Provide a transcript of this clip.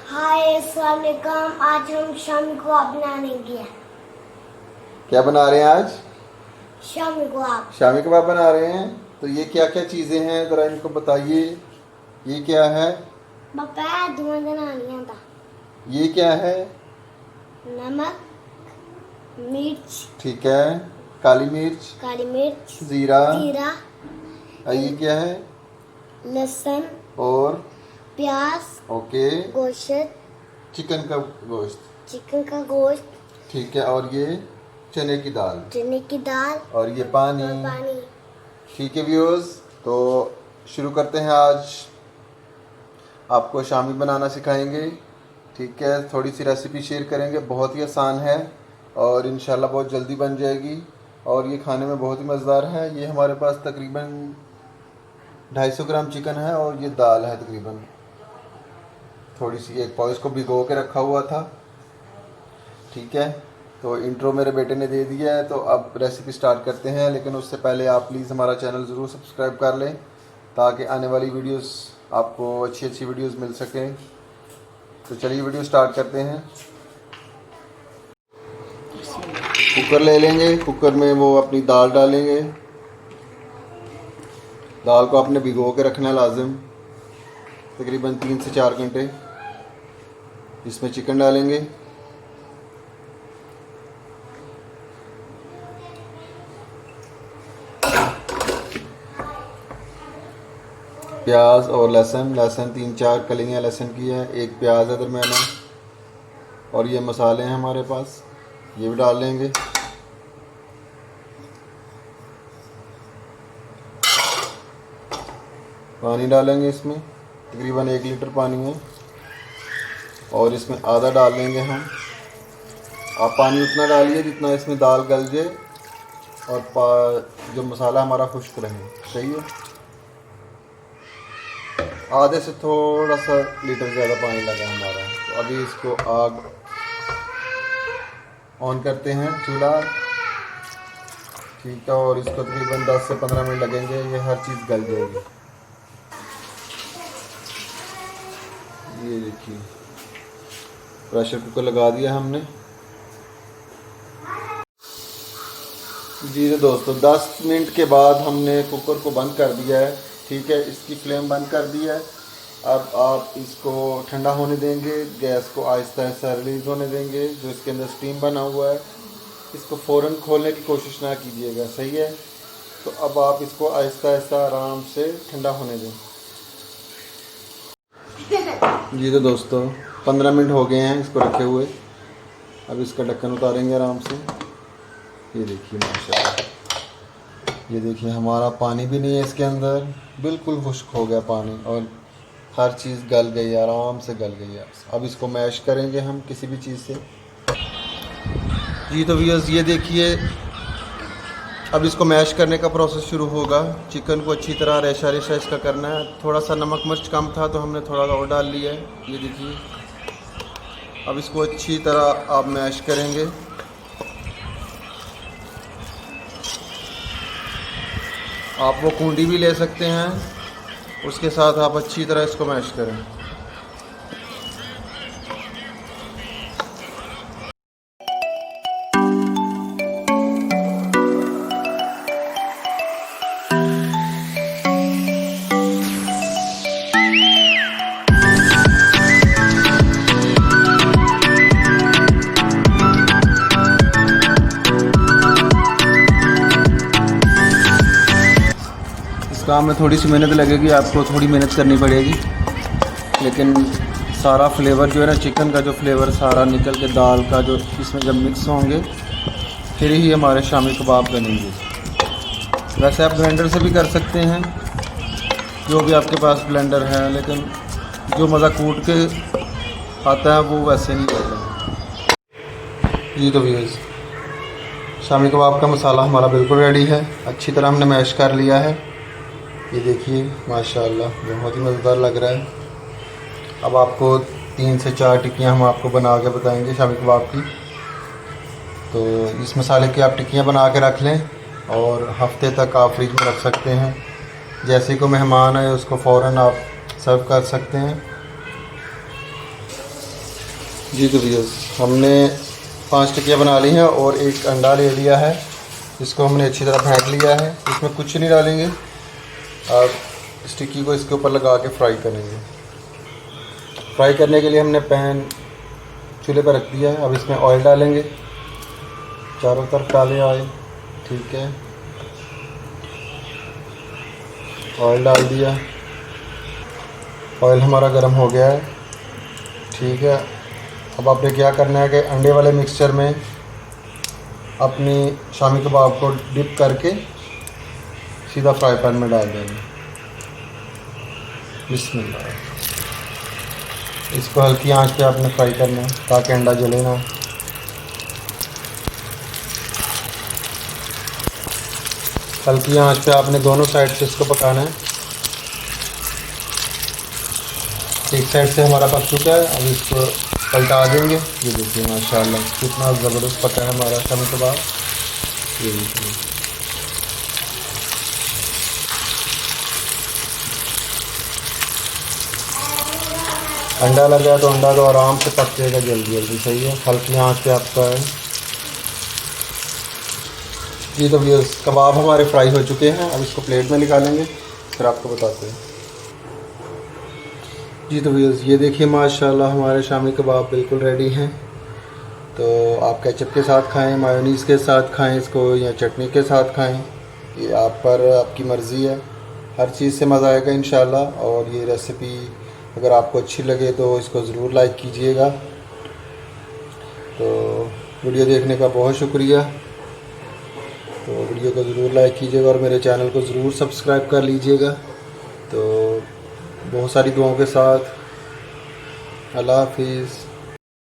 हाय अस्सलाम वालेकुम। आज हम शामी कबाब बनाएंगे। क्या बना रहे हैं आज? शामी कबाब। शामी कबाब बना रहे हैं। तो ये क्या क्या चीज़ें हैं ज़रा इनको बताइए। ये क्या है? पापा धुआं देना नहीं आता। ये क्या है? नमक, मिर्च, ठीक है। काली मिर्च, काली मिर्च, ज़ीरा। जीरा, ये क्या है? लहसुन, और प्याज, ओके, गोश्त, चिकन का गोश्त। चिकन का गोश्त, ठीक है। और ये चने की दाल, चने की दाल और ये पानी। और पानी। ठीक है व्यूअर्स, तो शुरू करते हैं। आज आपको शामी बनाना सिखाएंगे। ठीक है, थोड़ी सी रेसिपी शेयर करेंगे। बहुत ही आसान है और इंशाल्लाह बहुत जल्दी बन जाएगी और ये खाने में बहुत ही मज़ेदार है। ये हमारे पास तकरीबन 250 ग्राम चिकन है और ये दाल है तकरीबन थोड़ी सी, एक पाव इसको भिगो के रखा हुआ था। ठीक है, तो इंट्रो मेरे बेटे ने दे दिया है, तो अब रेसिपी स्टार्ट करते हैं। लेकिन उससे पहले आप प्लीज़ हमारा चैनल ज़रूर सब्सक्राइब कर लें ताकि आने वाली वीडियोस आपको अच्छी अच्छी वीडियोस मिल सकें। तो चलिए वीडियो स्टार्ट करते हैं। कुकर ले लेंगे, कुकर में वो अपनी दाल डालेंगे। दाल को आपने भिगो के रखना है लाजिम, तकरीबन 3 से 4 घंटे। इसमें चिकन डालेंगे, प्याज और लहसुन। 3-4 कलियाँ लहसुन की है, एक प्याज है दरमियाना, और ये मसाले हैं हमारे पास, ये भी डाल लेंगे। पानी डालेंगे इसमें, तकरीबन 1 लीटर पानी है और इसमें आधा डाल लेंगे हम। आप पानी उतना डालिए जितना इसमें दाल गल जाए और जो मसाला हमारा खुश्क रहे। सही है, आधे से थोड़ा सा लीटर ज़्यादा पानी लगा हमारा। तो अभी इसको आग ऑन करते हैं, चूल्हा। ठीक है, और इसको तकरीबन 10 से 15 मिनट लगेंगे, ये हर चीज़ गल जाएगी। ये देखिए, प्रेशर कुकर लगा दिया हमने। जी तो दोस्तों, 10 मिनट के बाद हमने कुकर को बंद कर दिया है। ठीक है, इसकी फ्लेम बंद कर दी है। अब आप इसको ठंडा होने देंगे, गैस को आहिस्ता आहिस्ता रिलीज़ होने देंगे। जो इसके अंदर स्टीम बना हुआ है इसको फ़ौरन खोलने की कोशिश ना कीजिएगा। सही है, तो अब आप इसको आहिस्ता आहिस्ता आराम से ठंडा होने दें। जी तो दोस्तों, 15 मिनट हो गए हैं इसको रखे हुए। अब इसका ढक्कन उतारेंगे आराम से। ये देखिए माशाल्लाह, ये देखिए हमारा पानी भी नहीं है इसके अंदर, बिल्कुल खुश्क हो गया पानी और हर चीज़ गल गई, आराम से गल गई है। अब इसको मैश करेंगे हम किसी भी चीज़ से। जी तो व्यूअर्स, ये देखिए अब इसको मैश करने का प्रोसेस शुरू होगा। चिकन को अच्छी तरह रेशा रेशा इसका करना है। थोड़ा सा नमक मिर्च कम था तो हमने थोड़ा और डाल लिया है। ये देखिए, अब इसको अच्छी तरह आप मैश करेंगे। आप वो कूंडी भी ले सकते हैं, उसके साथ आप अच्छी तरह इसको मैश करें। काम में थोड़ी सी मेहनत लगेगी, आपको थोड़ी मेहनत करनी पड़ेगी, लेकिन सारा फ्लेवर जो है ना, चिकन का जो फ्लेवर सारा निकल के दाल का जो इसमें जब मिक्स होंगे फिर ही हमारे शामी कबाब बनेंगे। वैसे आप ब्लेंडर से भी कर सकते हैं, जो भी आपके पास ब्लेंडर है, लेकिन जो मज़ा कूट के आता है वो वैसे नहीं करता। जी तो व्यूअर्स, शामी कबाब का मसाला हमारा बिल्कुल रेडी है। अच्छी तरह हमने मैश कर लिया है। ये देखिए माशाल्लाह बहुत ही मज़ेदार लग रहा है। अब आपको 3 से 4 टिक्कियाँ हम आपको बना के बताएंगे शामी कबाब की। तो इस मसाले की आप टिक्कियाँ बना के रख लें और हफ्ते तक आप फ्रिज में रख सकते हैं। जैसे कोई मेहमान आए उसको फ़ौरन आप सर्व कर सकते हैं। जी तो व्यूअर्स, हमने 5 टिक्कियाँ बना ली हैं और एक अंडा ले लिया है, इसको हमने अच्छी तरह फेंट लिया है। इसमें कुछ नहीं डालेंगे, अब इस टिक्की को इसके ऊपर लगा के फ्राई करेंगे। फ्राई करने के लिए हमने पैन चूल्हे पर रख दिया है। अब इसमें ऑयल डालेंगे, चारों तरफ डालें ऑयल। ठीक है, ऑयल डाल दिया, ऑयल हमारा गर्म हो गया है। ठीक है, अब आपने क्या करना है कि अंडे वाले मिक्सचर में अपनी शामी कबाब को डिप करके सीधा फ्राई पैन में डाल देंगे। बिस्मिल्लाह। इसको हल्की आंच पे आपने फ्राई करना है ताकि अंडा जले ना। हल्की आंच पे आपने दोनों साइड से इसको पकाना है। एक साइड से हमारा पक चुका है, अब इसको पलटा देंगे। ये देखिए माशाल्लाह कितना ज़बरदस्त पका है हमारा शामी कबाब। ये देखिए, अंडा लगा तो अंडा तो आराम से पक जाएगा जल्दी जल्दी। सही है, हल्की आंच पे आपका है। ये तो ये कबाब हमारे फ्राई हो चुके हैं, अब इसको प्लेट में निकालेंगे, फिर आपको बताते हैं। जी तो व्यूअर्स, ये देखिए माशाल्लाह हमारे शामी कबाब बिल्कुल रेडी हैं। तो आप केचप के साथ खाएं, मायोनीज़ के साथ खाएं इसको, या चटनी के साथ खाएं, ये आप पर आपकी मर्ज़ी है। हर चीज़ से मज़ा आएगा इंशाल्लाह। और ये रेसिपी अगर आपको अच्छी लगे तो इसको ज़रूर लाइक कीजिएगा। तो वीडियो देखने का बहुत शुक्रिया। तो वीडियो को ज़रूर लाइक कीजिएगा और मेरे चैनल को ज़रूर सब्सक्राइब कर लीजिएगा। तो बहुत सारी दुआओं के साथ अल्लाह हाफिज़।